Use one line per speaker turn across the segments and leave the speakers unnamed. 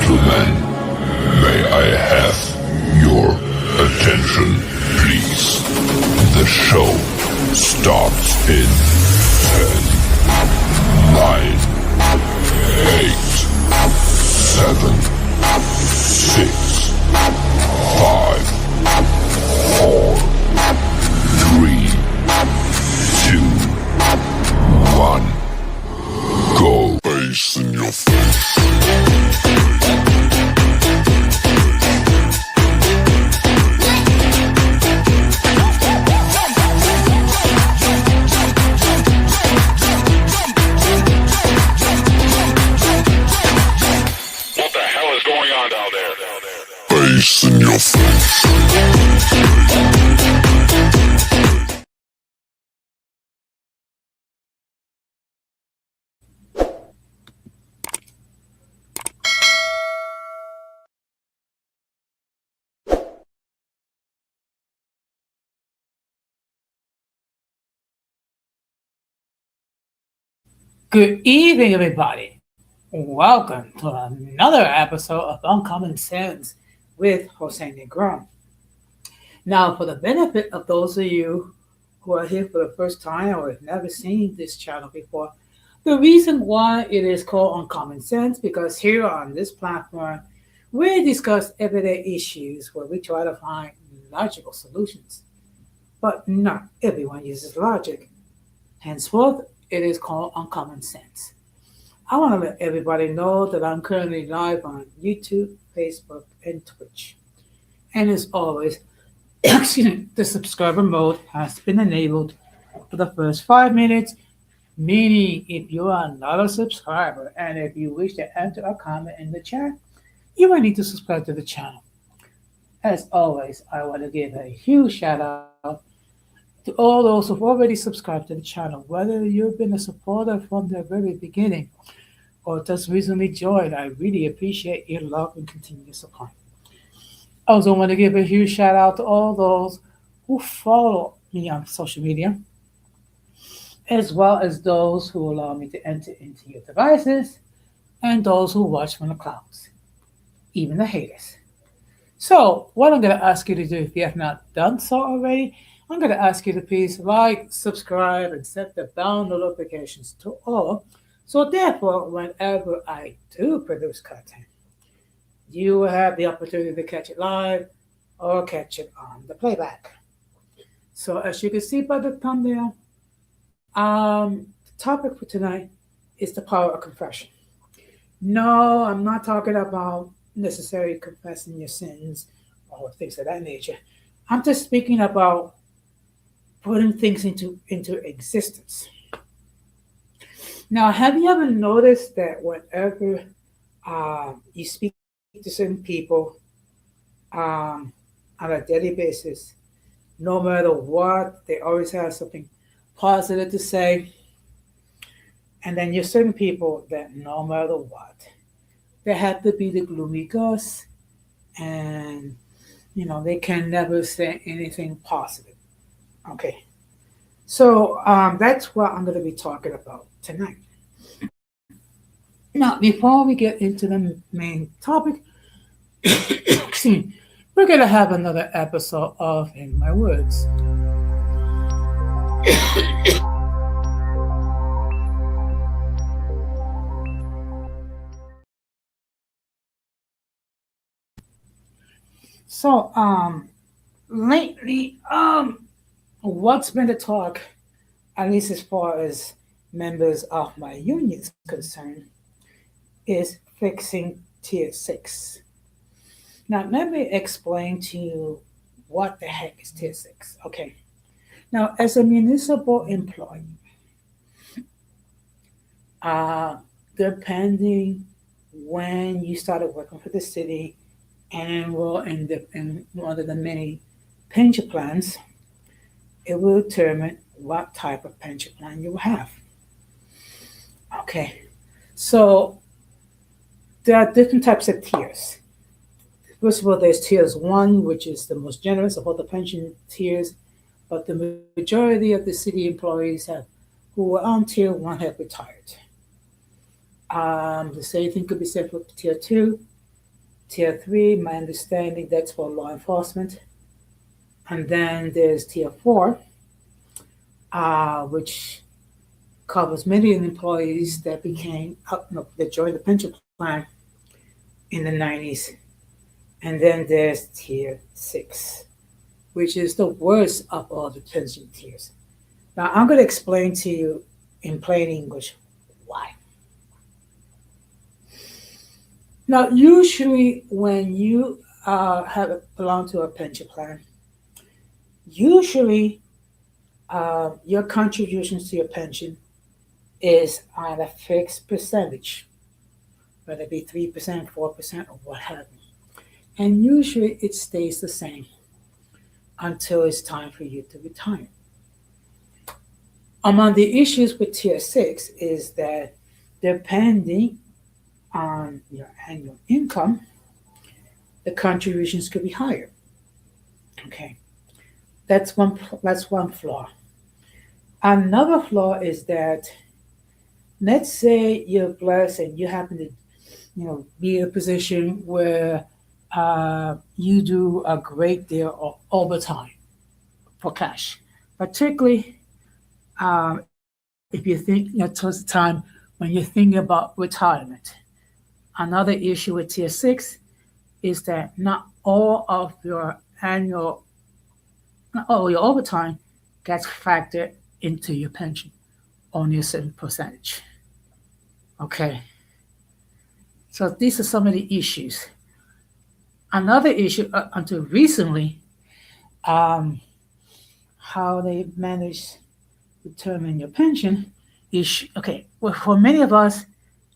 gentlemen, may I have your attention, please? The show starts in 10, 9, 8, 7, 6, 5, 4, 3, 2, 1. Go. Face in your face.
What the hell is going on down there?
Face in your face.
Good evening, everybody. Welcome to another episode of Uncommon Sense with Jose Negron. Now, for the benefit of those of you who are here for the first time or have never seen this channel before, the reason why it is called Uncommon Sense because here on this platform, we discuss everyday issues where we try to find logical solutions. But not everyone uses logic. Henceforth, it is called Uncommon Sense. I want to let everybody know that I'm currently live on YouTube, Facebook, and Twitch. And as always, the subscriber mode has been enabled for the first 5 minutes, meaning if you are not a subscriber and if you wish to enter a comment in the chat, you will need to subscribe to the channel. As always, I want to give a huge shout out to all those who've already subscribed to the channel, whether you've been a supporter from the very beginning or just recently joined. I really appreciate your love and continued support. I also want to give a huge shout out to all those who follow me on social media, as well as those who allow me to enter into your devices and those who watch from the clouds, even the haters. So, what I'm going to ask you to do, if you have not done so already, I'm going to ask you to please like, subscribe, and set the bell notifications to all. So therefore, whenever I do produce content, you will have the opportunity to catch it live or catch it on the playback. So as you can see by the thumbnail, the topic for tonight is the power of confession. No, I'm not talking about necessarily confessing your sins or things of that nature. I'm just speaking about putting things into existence. Now, have you ever noticed that whenever you speak to certain people on a daily basis, no matter what, they always have something positive to say. And then there's certain people that no matter what, they have to be the gloomy ghost and, they can never say anything positive. Okay. So that's what I'm going to be talking about tonight. Now, before we get into the main topic, we're going to have another episode of In My Words. So, lately, what's been the talk, at least as far as members of my union is concerned, is fixing Tier 6. Now, let me explain to you what the heck is Tier 6. Okay. Now, as a municipal employee, depending when you started working for the city and enroll in one of the many pension plans, it will determine what type of pension plan you will have. Okay, so there are different types of tiers. First of all, there's tiers 1, which is the most generous of all the pension tiers, but the majority of the city employees who were on tier 1 have retired. The same thing could be said for tier 2, Tier 3, my understanding, that's for law enforcement. And then there's Tier 4, which covers many employees that that joined the pension plan in the 90s. And then there's Tier 6, which is the worst of all the pension tiers. Now, I'm going to explain to you in plain English why. Now, usually when you have belong to a pension plan, usually your contributions to your pension is on a fixed percentage, whether it be 3%, 4%, or what have you. And usually it stays the same until it's time for you to retire. Among the issues with Tier 6 is that depending on your annual income, the contributions could be higher. Okay, that's one flaw. Another flaw is that, let's say you're blessed and you happen to, be in a position where you do a great deal of overtime for cash, particularly if you think, towards the time when you're thinking about retirement. Another issue with Tier 6 is that not all of your annual, not all your overtime gets factored into your pension, only a certain percentage. Okay, so these are some of the issues. Another issue, until recently, um, how they manage to determine your pension is okay. Well, for many of us,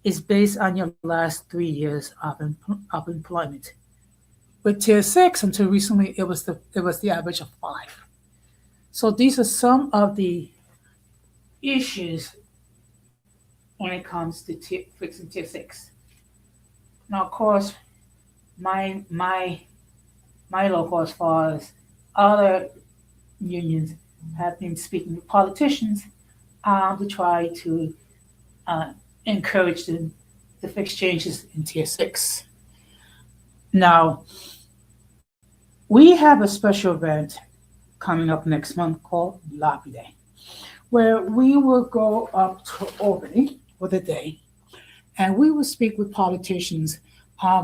it's based on your last 3 years of employment. With Tier 6, until recently, it was the average of 5. So these are some of the issues when it comes to fixing Tier 6. Now, of course, my my my local, as far as other unions, have been speaking with politicians to try to uh, encourage them to fix changes in Tier 6. Now, we have a special event coming up next month called Lobby Day, where we will go up to Albany for the day and we will speak with politicians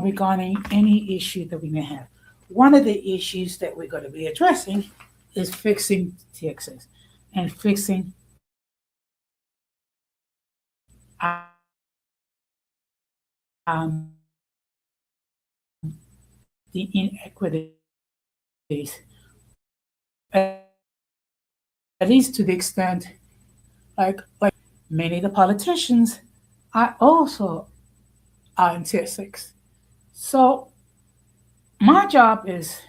regarding any issue that we may have. One of the issues that we're going to be addressing is fixing TXS and fixing um, the inequities, at least to the extent like many of the politicians are also in tier 6. So my job is,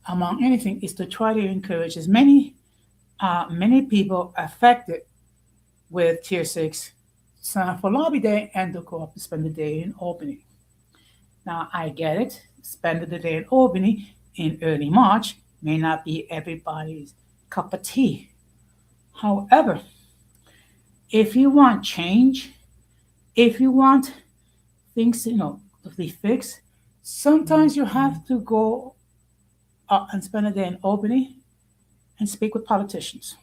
among anything, is to try to encourage as many people affected with tier 6 sign up for lobby day and to go up and spend the day in Albany. Now I get it, spending the day in Albany in early March may not be everybody's cup of tea. However, if you want change, if you want things to be fixed, sometimes you have to go and spend a day in Albany and speak with politicians.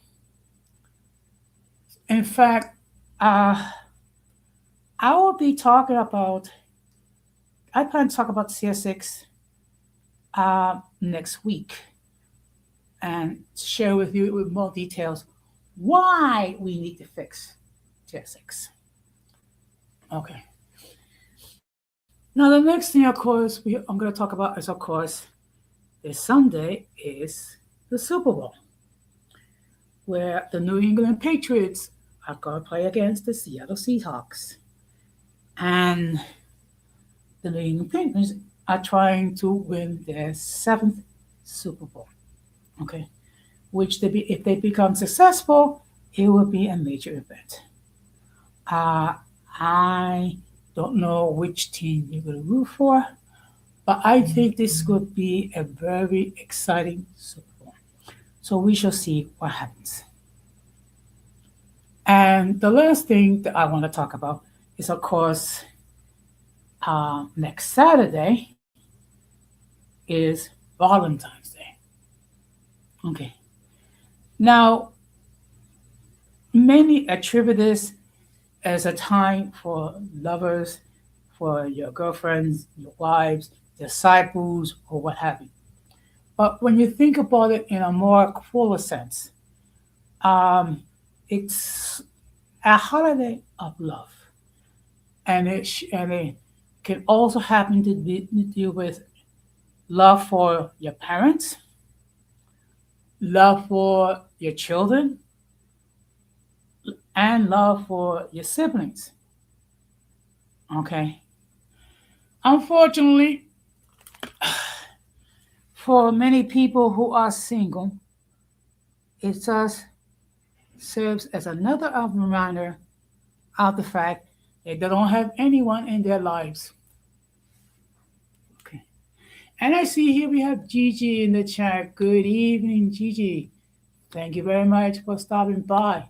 In fact, I will be talking about. I plan to talk about CS6 next week and share with you with more details why we need to fix CS6. Okay. Now the next thing, of course, I'm going to talk about is, of course, this Sunday is the Super Bowl, where the New England Patriots are going to play against the Seattle Seahawks. And the New England Patriots are trying to win their 7th Super Bowl. Okay. Which if they become successful, it will be a major event. I don't know which team you're going to root for, but I think this could be a very exciting Super Bowl. So we shall see what happens. And the last thing that I want to talk about is, of course, next Saturday, is Valentine's Day. Okay. Now, many attribute this as a time for lovers, for your girlfriends, your wives, disciples, or what have you. But when you think about it in a more fuller sense, um, it's a holiday of love, and it can also happen to deal with love for your parents, love for your children, and love for your siblings. Okay. Unfortunately, for many people who are single, it just serves as another reminder of the fact that they don't have anyone in their lives. Okay. And I see here we have Gigi in the chat. Good evening, Gigi. Thank you very much for stopping by.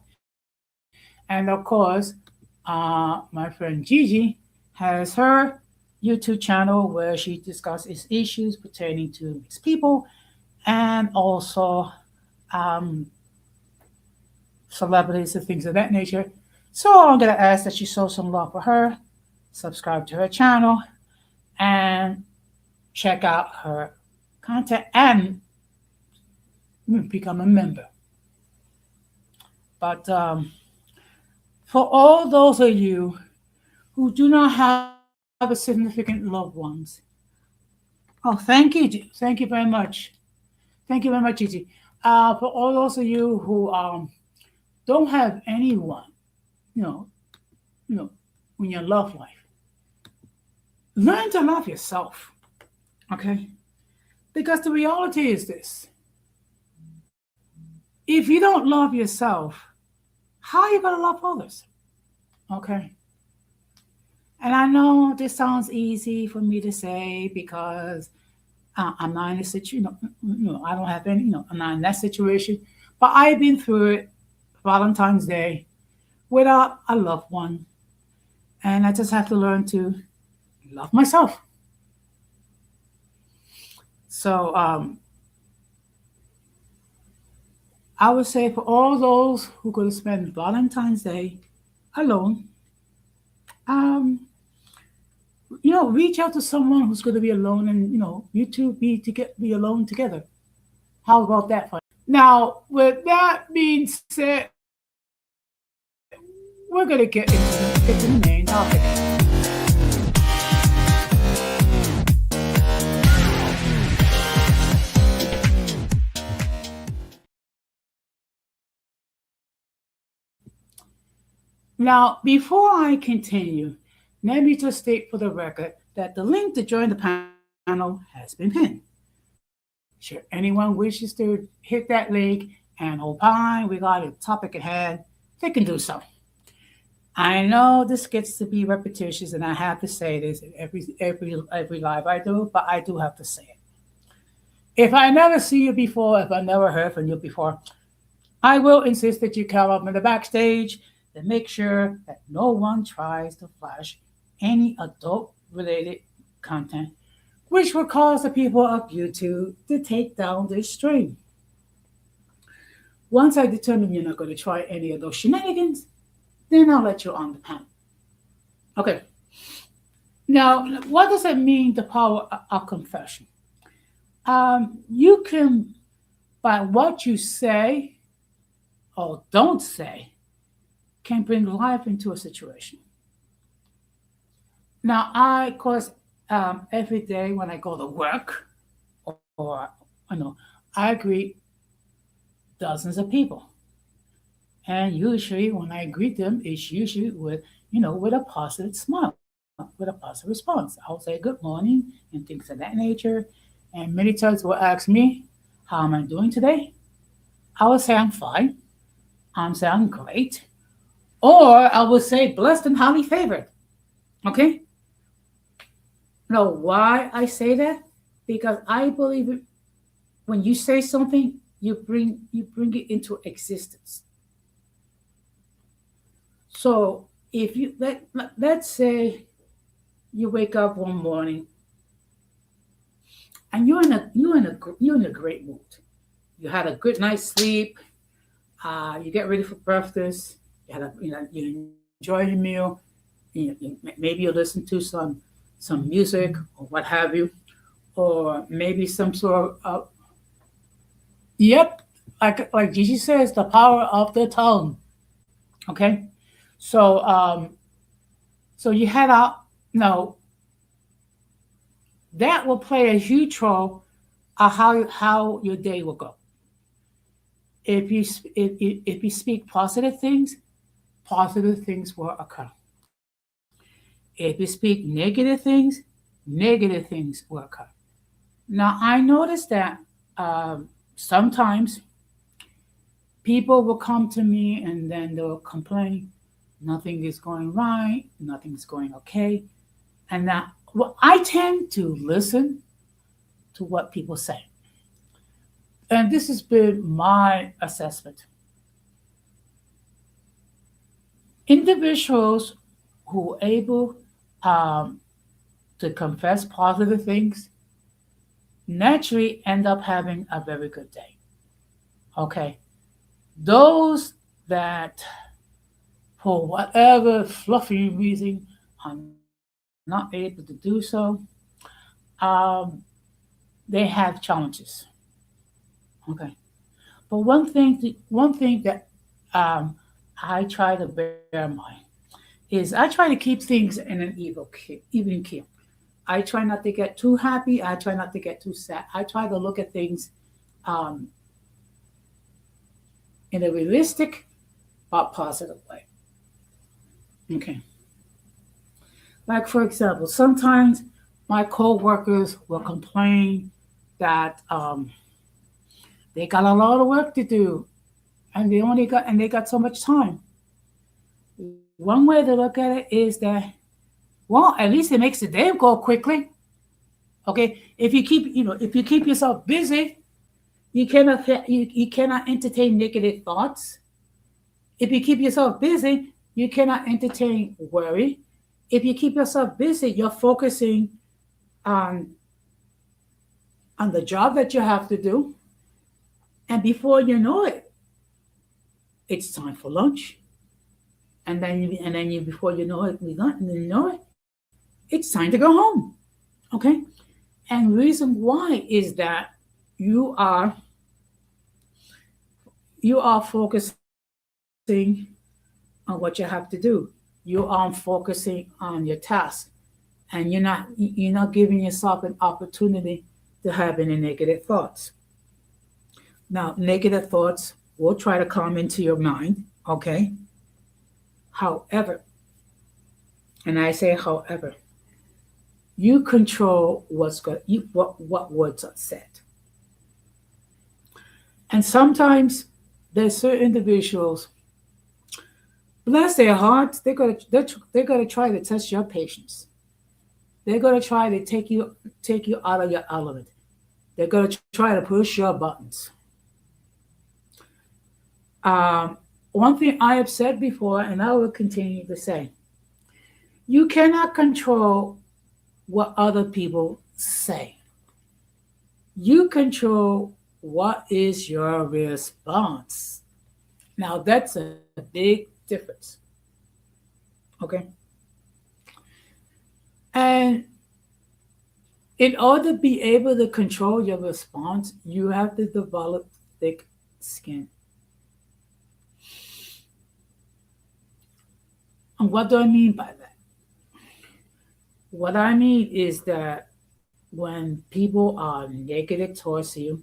And of course, my friend Gigi has her YouTube channel where she discusses issues pertaining to mixed people and also um, celebrities and things of that nature. So I'm going to ask that you show some love for her, subscribe to her channel, and check out her content and become a member. But for all those of you who do not have a significant loved ones, oh, thank you very much. Thank you very much, Gigi. For all those of you who don't have anyone, you know, you know, in your love life, learn to love yourself. Okay, because the reality is this: if you don't love yourself, how are you gonna love others? Okay. And I know this sounds easy for me to say because I'm not in a situation, I don't have any, I'm not in that situation. But I've been through it, Valentine's Day, without a loved one. And I just have to learn to love myself. So I would say for all those who could spend Valentine's Day alone, um, reach out to someone who's going to be alone, and you two be alone together. How about that for you? Now, with that being said, we're going to get to the main topic. Now, before I continue, let me just state for the record that the link to join the panel has been pinned. Should anyone wishes to hit that link and opine regarding the topic at hand, they can do so. I know this gets to be repetitious, and I have to say this in every live I do, but I do have to say it. If I never see you before, if I never heard from you before, I will insist that you come up in the backstage and make sure that no one tries to flash any adult related content, which will cause the people of YouTube to take down this stream. Once I determine you're not going to try any of those shenanigans, then I'll let you on the panel. Okay. Now, what does it mean, the power of confession? You can, by what you say or don't say, can bring life into a situation. Now, of course, every day when I go to work, or I greet dozens of people, and usually when I greet them, it's usually with a positive smile, with a positive response. I'll say good morning and things of that nature, and many times will ask me, "How am I doing today?" I will say I'm fine. I'm saying I'm great, or I will say blessed and highly favored. Okay. Now, why I say that? Because I believe when you say something, you bring it into existence. So if you let's say you wake up one morning and you're in a great mood. You had a good night's sleep. You get ready for breakfast. You enjoy your meal. Maybe you listen to some music or what have you, or maybe some sort of yep, like Gigi says, the power of the tongue. Okay, so so you head out. No, that will play a huge role on how your day will go. If you speak positive things will occur. If you speak negative things will occur. Now I noticed that sometimes people will come to me and then they'll complain, nothing is going right, nothing's going okay, and that well, I tend to listen to what people say, and this has been my assessment. Individuals who are able um, to confess positive things naturally end up having a very good day. Okay, those that for whatever fluffy reason are not able to do so, um, they have challenges. Okay, but one thing that um, I try to bear in mind is I try to keep things in an even keel. I try not to get too happy. I try not to get too sad. I try to look at things um, in a realistic but positive way. Okay. Like for example, sometimes my coworkers will complain that they got a lot of work to do and they got so much time. One way to look at it is that well, at least it makes the day go quickly. Okay, if you keep yourself busy, you cannot entertain negative thoughts. If you keep yourself busy, you cannot entertain worry. If you keep yourself busy, you're focusing on the job that you have to do, and before you know it, it's time for lunch. And then before you know it, it's time to go home. Okay, and the reason why is that you are you are focusing on what you have to do. You are focusing on your task, and you're not giving yourself an opportunity to have any negative thoughts. Now, negative thoughts will try to come into your mind. Okay, however, and I say however, you control what words are said, and sometimes there's certain individuals, bless their hearts, they're gonna try to test your patience. They're gonna try to take you out of your element. They're gonna try to push your buttons. One thing I have said before, and I will continue to say, you cannot control what other people say. You control what is your response. Now that's a big difference. Okay. And in order to be able to control your response, you have to develop thick skin. And what do I mean by that? What I mean is that when people are negative towards you,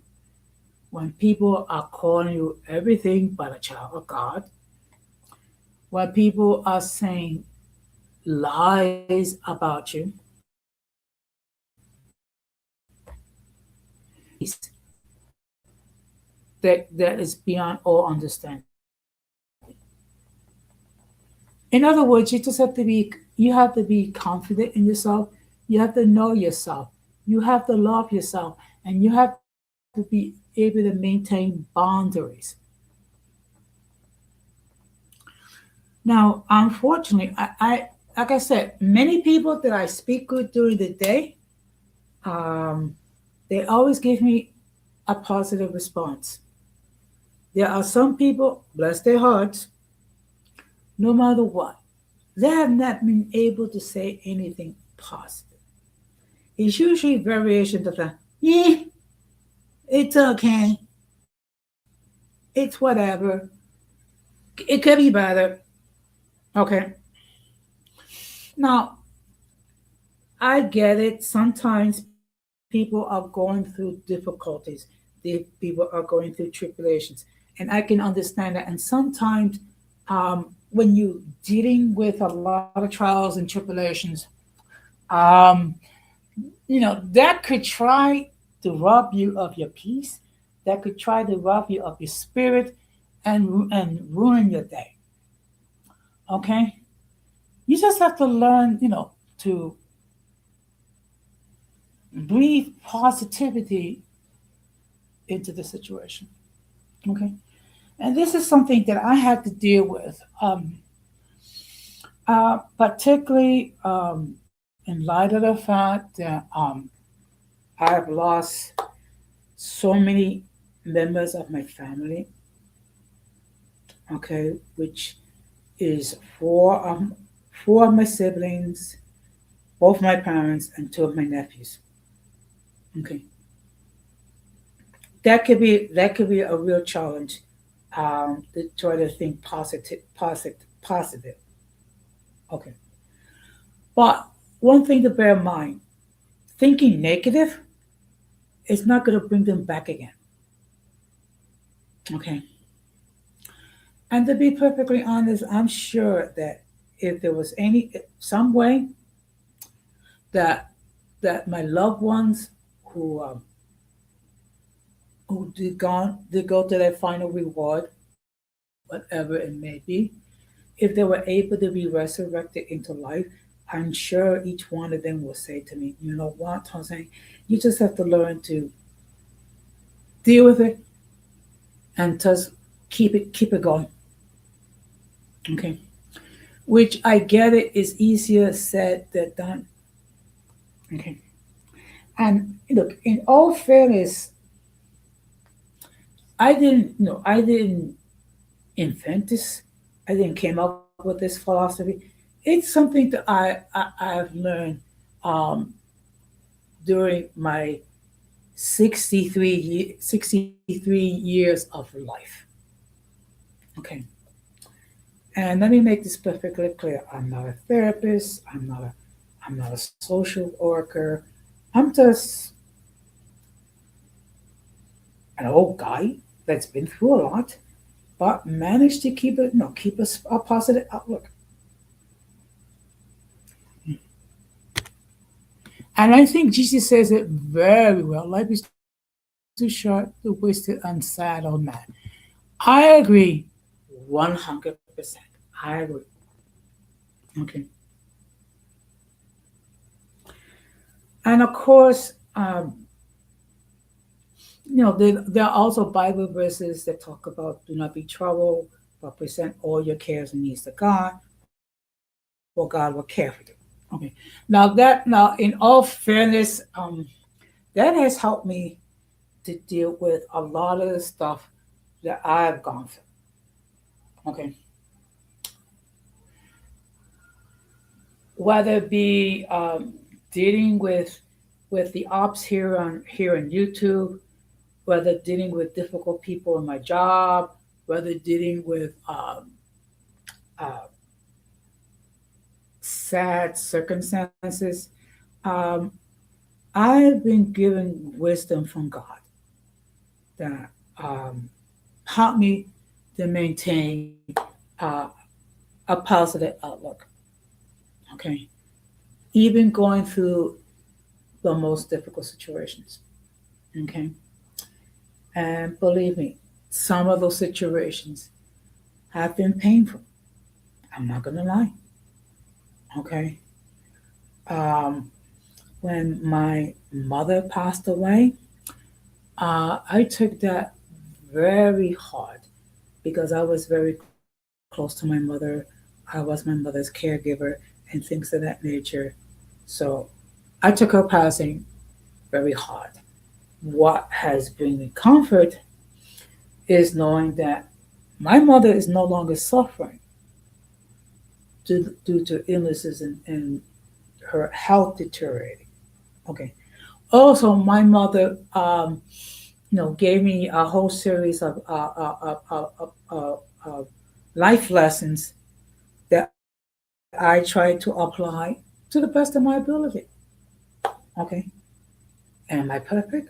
when people are calling you everything but a child of God, when people are saying lies about you, that is beyond all understanding. In other words, you have to be confident in yourself. You have to know yourself. You have to love yourself, and you have to be able to maintain boundaries. Now, unfortunately, I like I said, many people that I speak with during the day, um, They always give me a positive response. There are some people, bless their hearts, no matter what, they have not been able to say anything positive. It's usually variations of the, yeah, it's okay, it's whatever, it could be better. Okay. Now, I get it. Sometimes people are going through difficulties. People are going through tribulations. And I can understand that. And sometimes when you're dealing with a lot of trials and tribulations, um, that could try to rob you of your peace. That could try to rob you of your spirit and ruin your day. Okay? You just have to learn, to breathe positivity into the situation. Okay. And this is something that I had to deal with, particularly in light of the fact that I've lost so many members of my family, okay, which is four of my siblings, both my parents, and two of my nephews. Okay, that could be a real challenge to try to think positive. Okay, but one thing to bear in mind: thinking negative is not going to bring them back again. Okay, and to be perfectly honest, I'm sure that if there was any some way that my loved ones who did go to their final reward, whatever it may be, if they were able to be resurrected into life, I'm sure each one of them will say to me, you know what, Jose, you just have to learn to deal with it and just keep it going. Okay. Which I get it is easier said than done. Okay. And look, in all fairness, I didn't invent this. I didn't came up with this philosophy. It's something that I've learned um, during my 63 years of life. Okay. And let me make this perfectly clear. I'm not a therapist. I'm not a social worker. I'm just an old guy that's been through a lot, but managed to keep a positive outlook. And I think Jesus says it very well. Life is too short to waste it on sad old man. I agree 100%. I agree. Okay. And of course, there are also Bible verses that talk about do not be troubled, but present all your cares and needs to God, for God will care for you. Okay. Now, in all fairness, that has helped me to deal with a lot of the stuff that I've gone through. Okay. Whether it be dealing with the ops here on YouTube, whether dealing with difficult people in my job, whether dealing with uh, sad circumstances, um, I've been given wisdom from God that helped me to maintain uh, a positive outlook. Okay, even going through the most difficult situations. Okay, and believe me, some of those situations have been painful. I'm not gonna lie. Okay, um, when my mother passed away, I took that very hard because I was very close to my mother. I was my mother's caregiver and things of that nature. So I took her passing very hard. what has been a comfort is knowing that my mother is no longer suffering due to illnesses and her health deteriorating. Okay. Also, my mother, gave me a whole series of life lessons that I try to apply to the best of my ability. Okay. Am I perfect?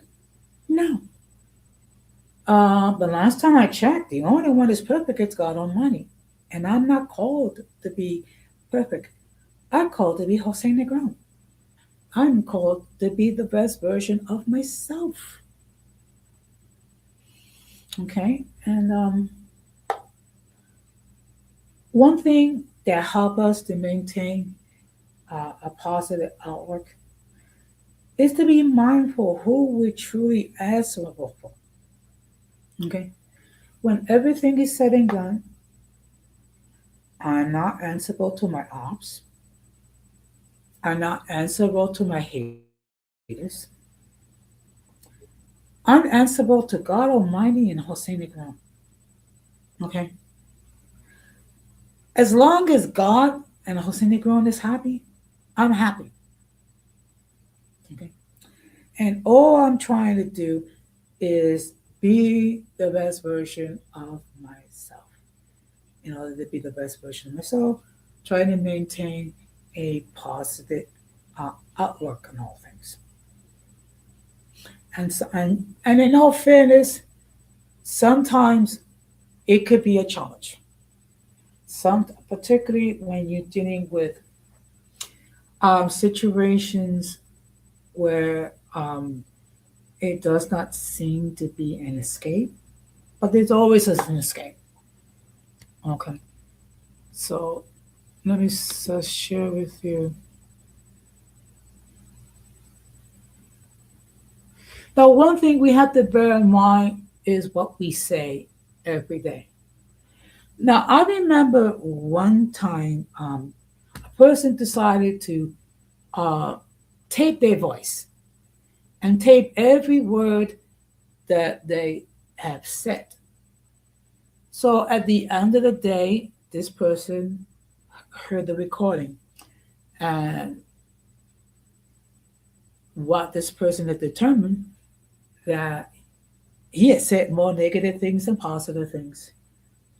No. The last time I checked, the only one that's perfect is God Almighty. And I'm not called to be perfect. I'm called to be Jose Negron. I'm called to be the best version of myself. Okay? And one thing that helps us to maintain a positive outlook is to be mindful who we truly answerable for. Okay? When everything is said and done, I'm not answerable to my ops. I'm not answerable to my haters. I'm answerable to God Almighty and Hossein Ikram. Okay? As long as God and Hossein Ikram is happy, I'm happy. Okay? And all I'm trying to do is be the best version of myself. In order to be the best version of myself, trying to maintain a positive outlook on all things. And in all fairness, sometimes it could be a challenge. Particularly when you're dealing with situations where it does not seem to be an escape, but there's always an escape. Okay, so let me share with you. Now, one thing we have to bear in mind is what we say every day. Now, I remember one time a person decided to uh, tape their voice and tape every word that they have said. So at the end of the day, this person heard the recording, and what this person had determined that he had said more negative things than positive things.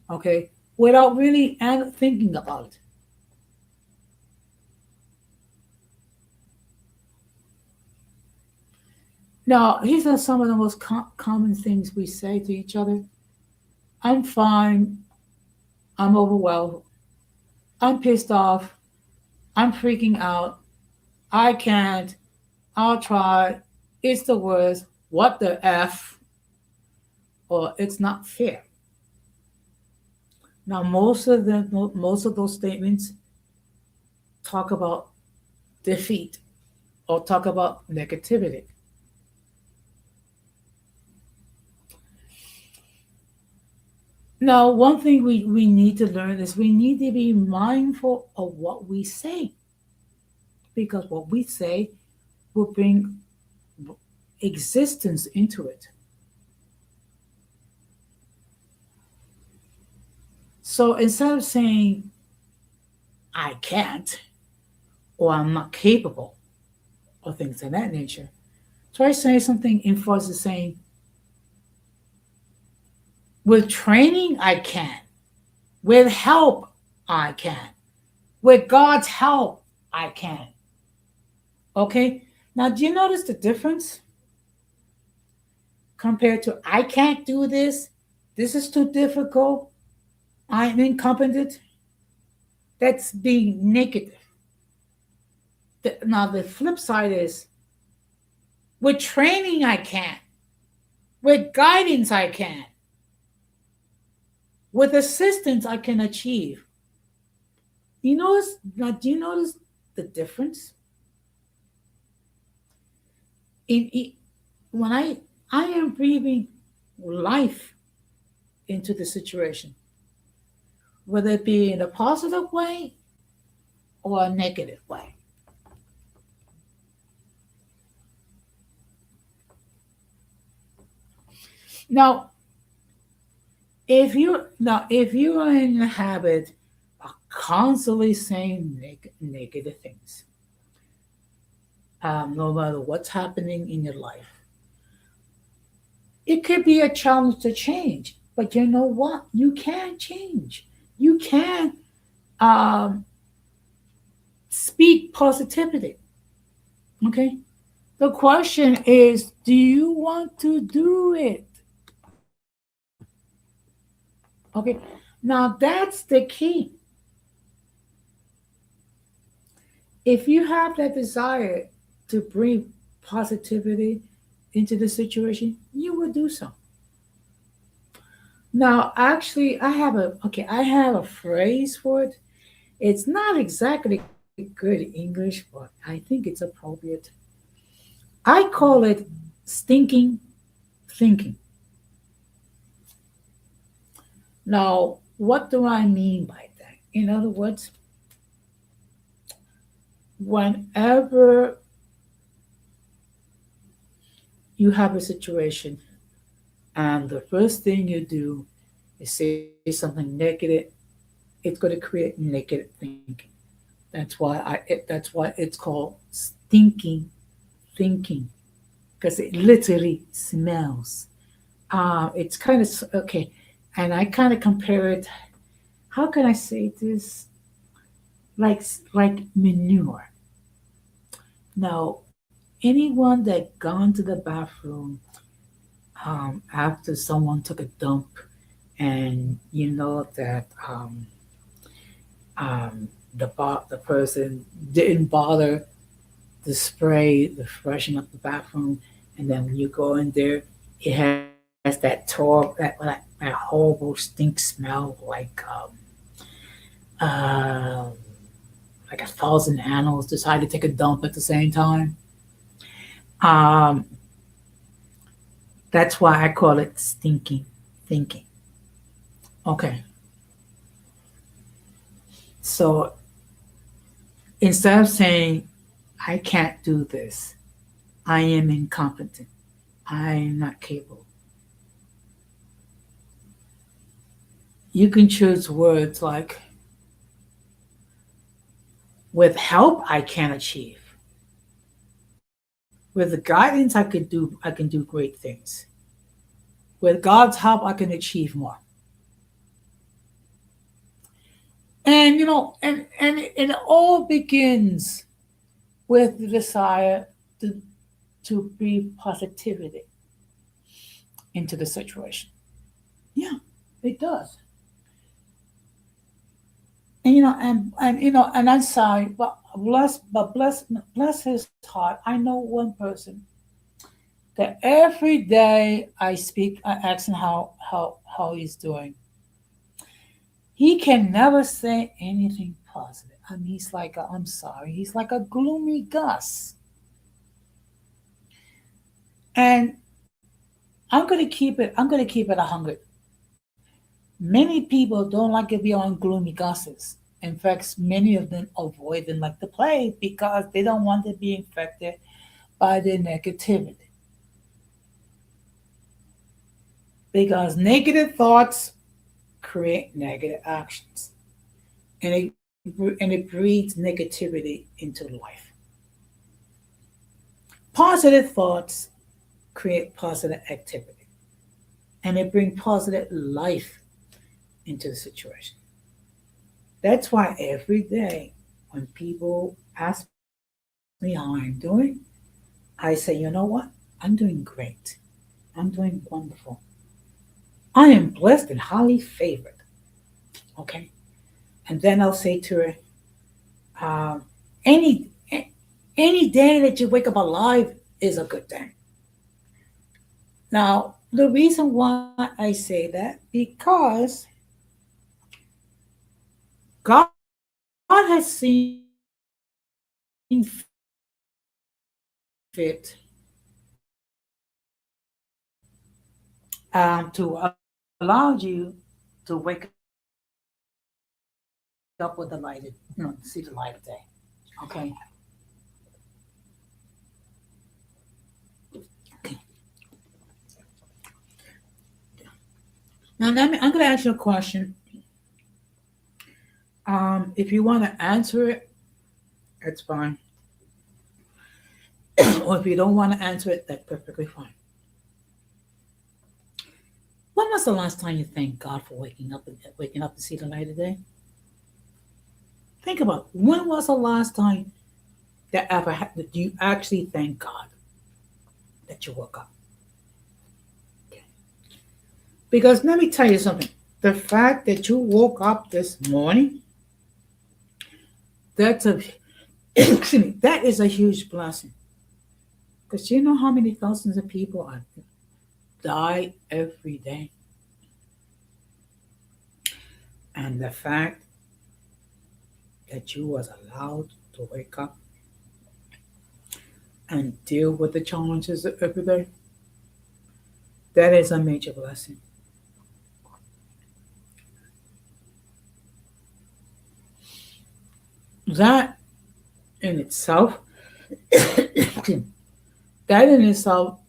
Okay, without really thinking about it. Now, these are some of the most common things we say to each other. I'm fine. I'm overwhelmed. I'm pissed off. I'm freaking out. I can't. I'll try. It's the worst. What the F? Or it's not fair. Now, most of those statements talk about defeat or talk about negativity. Now, one thing we need to learn is we need to be mindful of what we say because what we say will bring existence into it. So instead of saying, I can't, or I'm not capable, or things of that nature, try saying something in force of saying, with training, I can. With help, I can. With God's help, I can. Okay? Now, do you notice the difference compared to I can't do this? This is too difficult. I'm incompetent. That's being negative. Now, the flip side is with training, I can. With guidance, I can. With assistance, I can achieve. You notice now? Do you notice the difference? In when I am breathing life into the situation, whether it be in a positive way or a negative way. Now, if you are in the habit of constantly saying negative things, no matter what's happening in your life, it could be a challenge to change. But you know what? You can change. You can um, speak positivity. Okay. The question is, do you want to do it? Okay. Now that's the key. If you have that desire to bring positivity into the situation, you will do so. Now, actually, I have a phrase for it. It's not exactly good English, but I think it's appropriate. I call it stinking thinking. Now, what do I mean by that? In other words, whenever you have a situation and the first thing you do is say something negative, it's going to create negative thinking. That's why it's called stinking thinking, because it literally smells. It's kind of okay, and I kind of compare it. How can I say this? Like manure. Now, anyone that gone to the bathroom after someone took a dump, and you know that um, the person didn't bother to spray the freshen up the bathroom, and then when you go in there, it has that that horrible stink smell, um, like 1,000 animals decide to take a dump at the same time. Um, that's why I call it stinking thinking. Okay, so instead of saying I can't do this, I am incompetent, I am not capable, you can choose words like with help I can achieve. With the guidance I can do great things. With God's help I can achieve more. And it all begins with the desire to breathe positivity into the situation. Yeah, it does. And I'm sorry, but bless his heart. I know one person that every day I speak, I ask him how he's doing. He can never say anything positive. I mean, I'm sorry, he's like a gloomy Gus. And I'm gonna keep it 100. Many people don't like to be on gloomy Gus's. In fact, many of them avoid them like the plague because they don't want to be infected by their negativity. Because negative thoughts create negative actions, and it breeds negativity into life. Positive thoughts create positive activity, and it brings positive life into the situation. That's why every day when people ask me how I'm doing, I say, you know what? I'm doing great. I'm doing wonderful. I am blessed and highly favored. Okay. And then I'll say to her, um, any any day that you wake up alive is a good day. Now, the reason why I say that, because God has seen fit to allow you to wake up with the light, see the light of day. Okay. Now, I'm going to ask you a question. If you want to answer it, it's fine. Or if you don't want to answer it, that's perfectly fine. When was the last time you thanked God for waking up to see the light of day? Think about it. When was the last time that you actually thank God that you woke up? Okay. Because let me tell you something. The fact that you woke up this morning, that's a that is a huge blessing. Because you know how many thousands of people die every day. And the fact that you was allowed to wake up and deal with the challenges of every day, that is a major blessing. That in itself, that in itself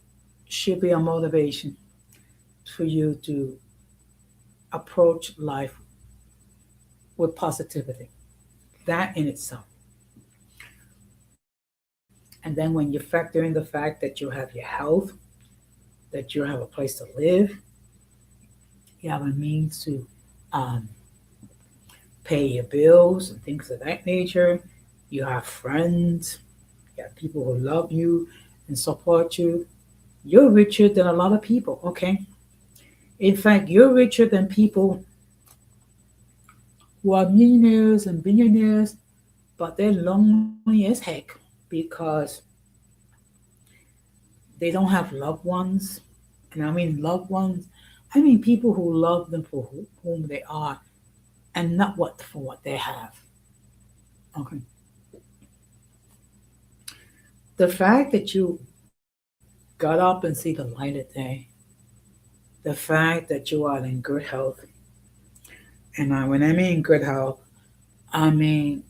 should be a motivation for you to approach life with positivity. That in itself. And then when you factor in the fact that you have your health, that you have a place to live, you have a means to um, pay your bills and things of that nature, you have friends, you have people who love you and support you, you're richer than a lot of people, okay? In fact, you're richer than people who are millionaires and billionaires, but they're lonely as heck because they don't have loved ones. And I mean loved ones, I mean people who love them for whom they are and not for what they have. Okay. The fact that you got up and see the light of day, the fact that you are in good health, and when I mean good health, I mean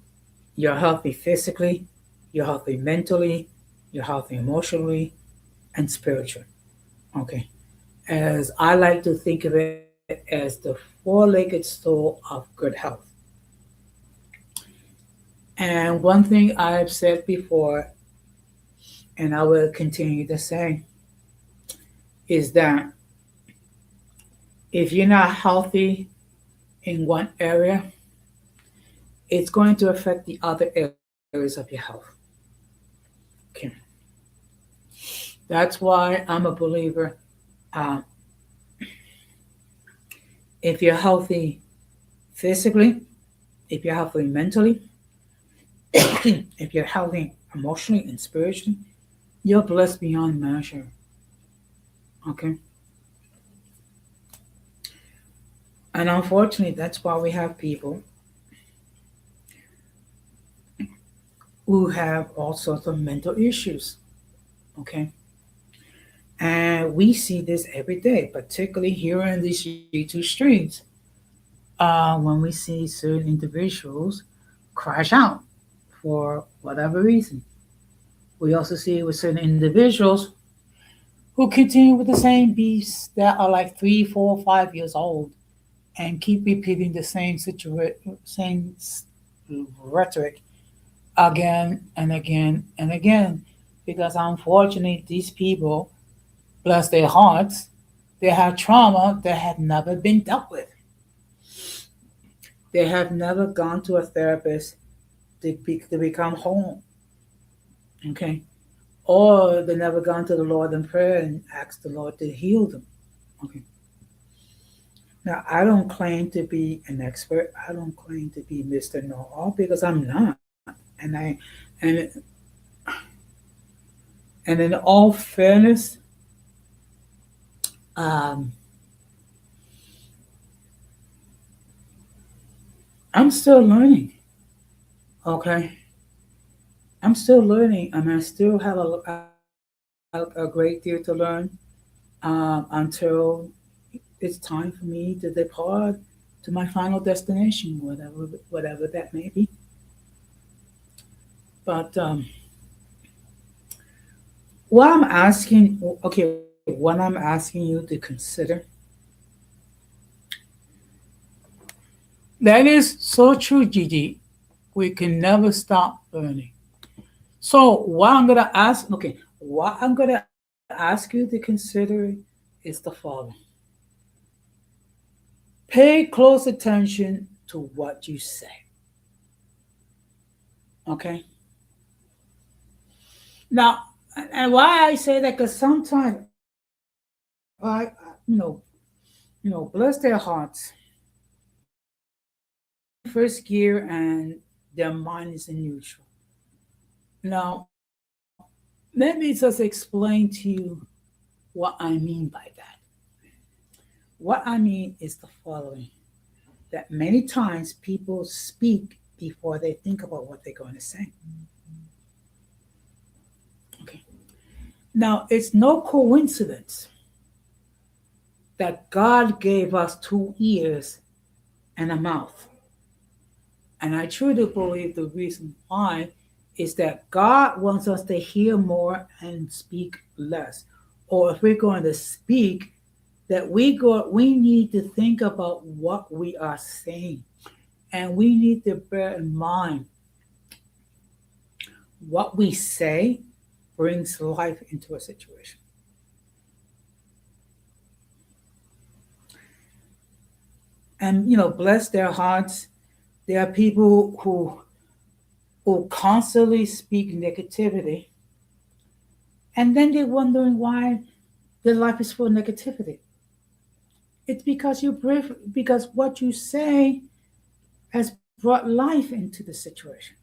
you're healthy physically, you're healthy mentally, you're healthy emotionally, and spiritually. Okay. As I like to think of it as the four-legged stool of good health. And one thing I've said before, and I will continue to say, is that if you're not healthy in one area, it's going to affect the other areas of your health. Okay. That's why I'm a believer. Uh, if you're healthy physically, if you're healthy mentally, if you're healthy emotionally and spiritually, you're blessed beyond measure. Okay? And unfortunately, that's why we have people who have all sorts of mental issues. Okay? And we see this every day, particularly here in these YouTube streams, when we see certain individuals crash out for whatever reason. We also see with certain individuals who continue with the same beefs that are like 3, 4, 5 years old and keep repeating the same rhetoric again and again and again. Because unfortunately, these people, bless their hearts, they have trauma that have never been dealt with. They have never gone to a therapist to become whole. Okay? Or they never gone to the Lord in prayer and asked the Lord to heal them. Okay. Now I don't claim to be an expert. I don't claim to be Mr. Know All because I'm not. And I and and in all fairness, um, I'm still learning. Okay, I'm still learning, and I still have a great deal to learn until it's time for me to depart to my final destination, whatever that may be. But what I'm asking, okay, what I'm asking you to consider That is so true, Gigi. We can never stop learning. So what I'm gonna ask you to consider is the following. Pay close attention to what you say. Okay? Now, and why I say that, because sometimes I bless their hearts, first gear and their mind is in neutral. Now, let me just explain to you what I mean by that. What I mean is the following, that many times people speak before they think about what they're going to say. Okay. Now, it's no coincidence that God gave us two ears and a mouth. And I truly believe the reason why is that God wants us to hear more and speak less. Or if we're going to speak, that we need to think about what we are saying. And we need to bear in mind what we say brings life into a situation. And bless their hearts. There are people who constantly speak negativity, and then they're wondering why their life is full of negativity. It's because because what you say has brought life into the situation.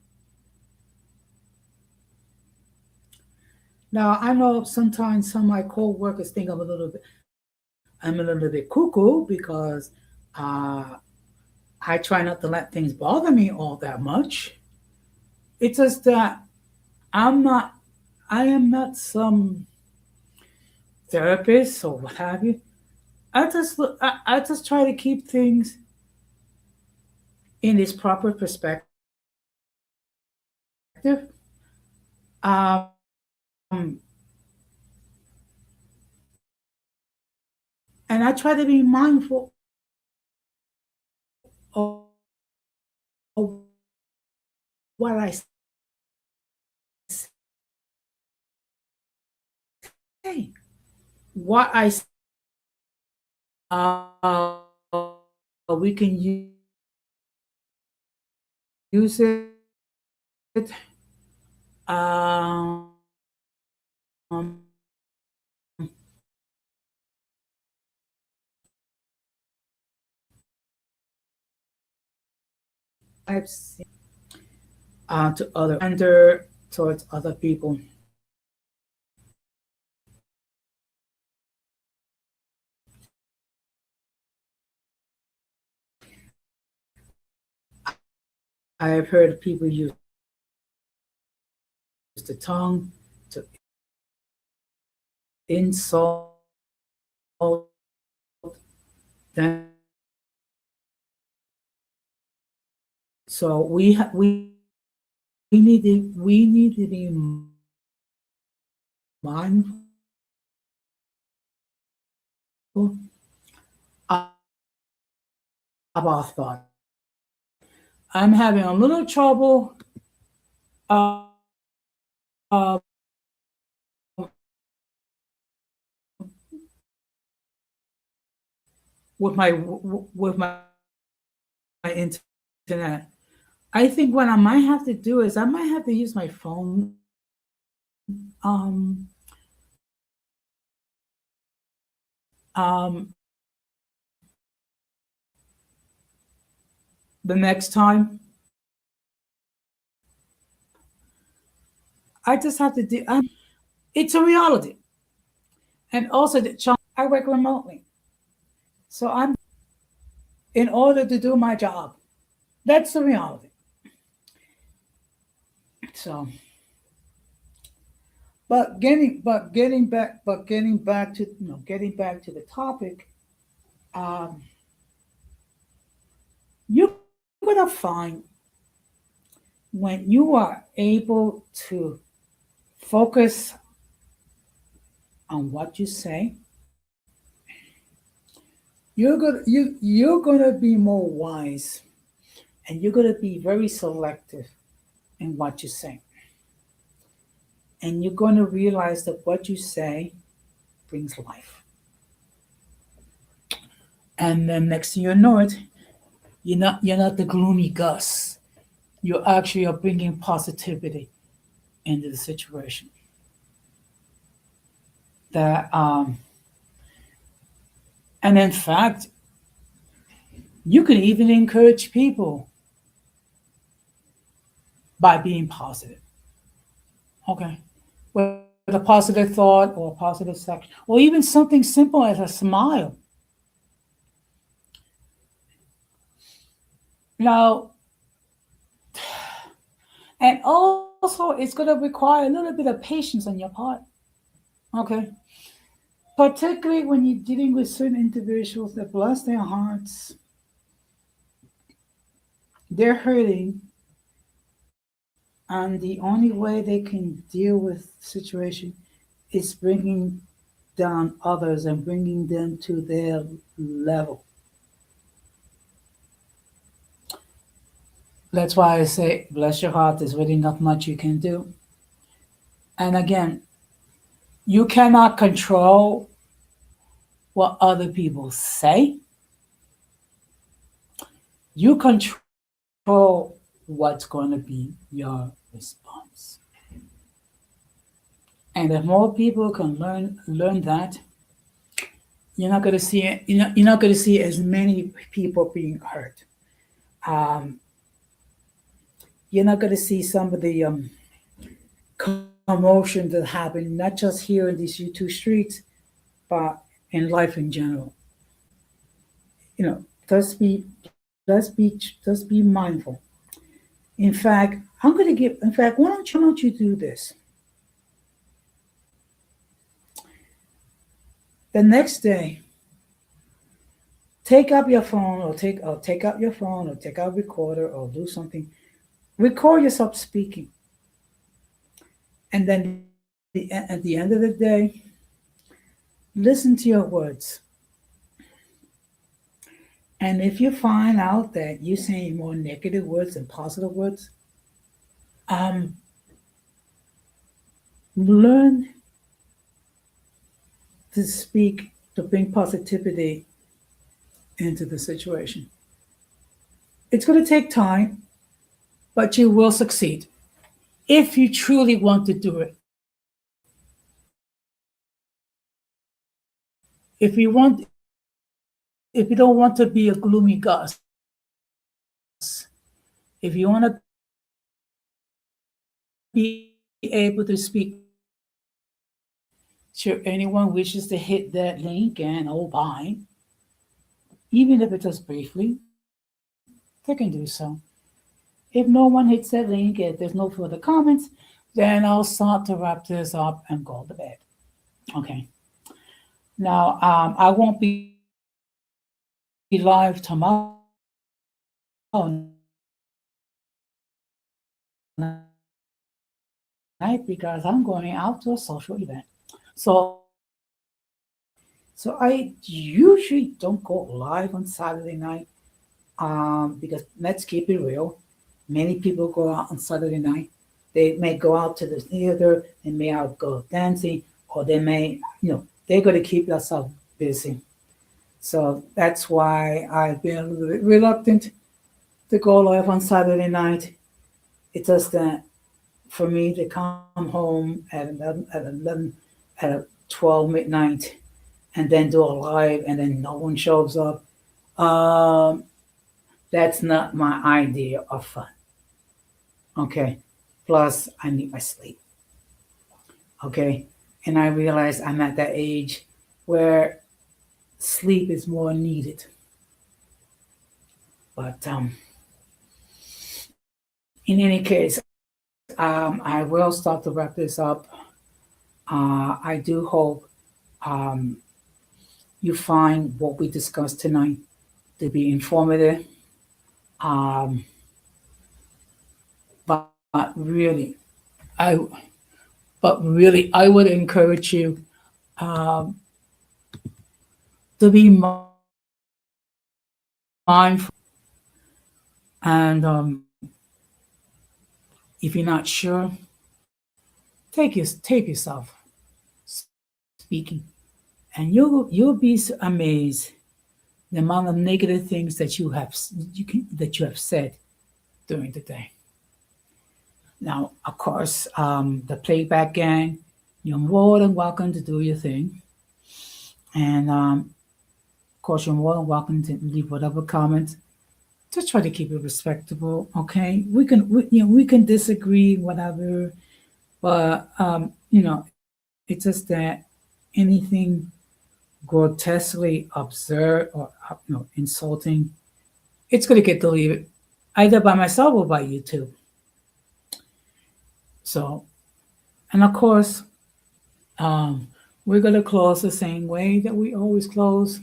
Now I know sometimes some of my co-workers think I'm a little bit cuckoo because uh, I try not to let things bother me all that much. It's just that I'm not I am not some therapist or what have you. I just try to keep things in its proper perspective. Um, and I try to be mindful of what I say. What I say, we can use it. Um, I've seen to other and towards other people. I have heard people use the tongue to insult them. So we need to be mindful of our thoughts. I'm having a little trouble uh, uh, with my internet. I think what I might have to do is I might have to use my phone um, um, the next time. I just have to do. It's a reality, and also I work remotely, so I'm in order to do my job. That's the reality. So, but getting back to the topic, um, you're gonna find when you are able to focus on what you say, you're gonna be more wise and you're going to be very selective in what you say. And you're going to realize that what you say brings life. And then next thing you know it, you're not the gloomy Gus. You actually are bringing positivity into the situation. That and in fact, you can even encourage people by being positive. Okay. With a positive thought or a positive section, or even something simple as a smile. Now, and also it's going to require a little bit of patience on your part. Okay. Particularly when you're dealing with certain individuals that bless their hearts, they're hurting, and the only way they can deal with the situation is bringing down others and bringing them to their level. That's why I say, bless your heart, there's really not much you can do. And again, you cannot control what other people say. You control what's going to be your response. And if more people can learn that, you're not going to see as many people being hurt. Um, you're not going to see some of the commotion that happened not just here in these YouTube streets, but in life in general. Just be just be mindful. In fact, I'm going to give. In fact, why don't you do this? The next day, take up your phone take out your phone or take out a recorder or do something. Record yourself speaking, and then at the end of the day, listen to your words. And if you find out that you're saying more negative words than positive words, um, learn to speak to bring positivity into the situation. It's going to take time, but you will succeed if you truly want to do it. If you want, if you don't want to be a gloomy Gus, if you want to be able to speak, sure, anyone wishes to hit that link and opine, even if it's just briefly, they can do so. If no one hits that link, if there's no further comments, then I'll start to wrap this up and go to bed. Okay. Now, I won't be live tomorrow night because I'm going out to a social event. So I usually don't go live on Saturday night because let's keep it real. Many people go out on Saturday night. They may go out to the theater, they may out go dancing, or they may, they're going to keep themselves busy. So that's why I've been a little bit reluctant to go live on Saturday night. It's just that for me to come home at 11 at 12 midnight and then do a live and then no one shows up, that's not my idea of fun. Okay. Plus, I need my sleep. Okay. And I realize I'm at that age where sleep is more needed. But in any case, I will start to wrap this up. I do hope you find what we discussed tonight to be informative. But really, I I would encourage you um, to be mindful And if you're not sure, take yourself speaking, and you'll be amazed the amount of negative things that you have said during the day. Now, of course, the playback gang, you're more than welcome to do your thing, and of course, you're more than welcome to leave whatever comments. Just try to keep it respectable, okay? We can disagree, whatever, but it's just that anything grotesquely absurd or insulting, it's going to get deleted either by myself or by YouTube. So, and of course, we're going to close the same way that we always close.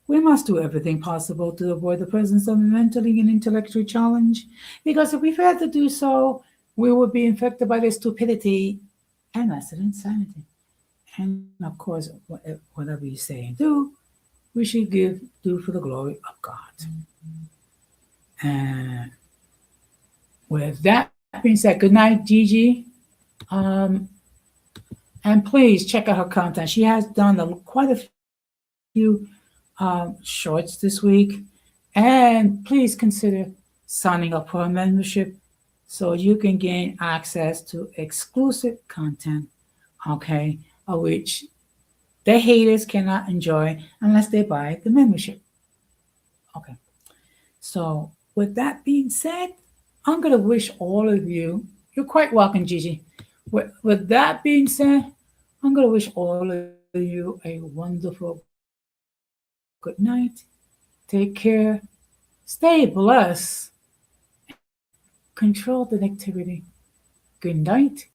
We must do everything possible to avoid the presence of a mentally and intellectually challenge, because if we fail to do so, we will be infected by their stupidity and lasted insanity. And of course, whatever you say and do, we should do for the glory of God. And with that being said, good night, Gigi. And please check out her content. She has done quite a few shorts this week. And please consider signing up for a membership so you can gain access to exclusive content, okay, of which the haters cannot enjoy unless they buy the membership. Okay. So with that being said, I'm going to wish all of you're quite welcome, Gigi. With that being said, I'm going to wish all of you a wonderful good night. Take care. Stay blessed. Control the negativity. Good night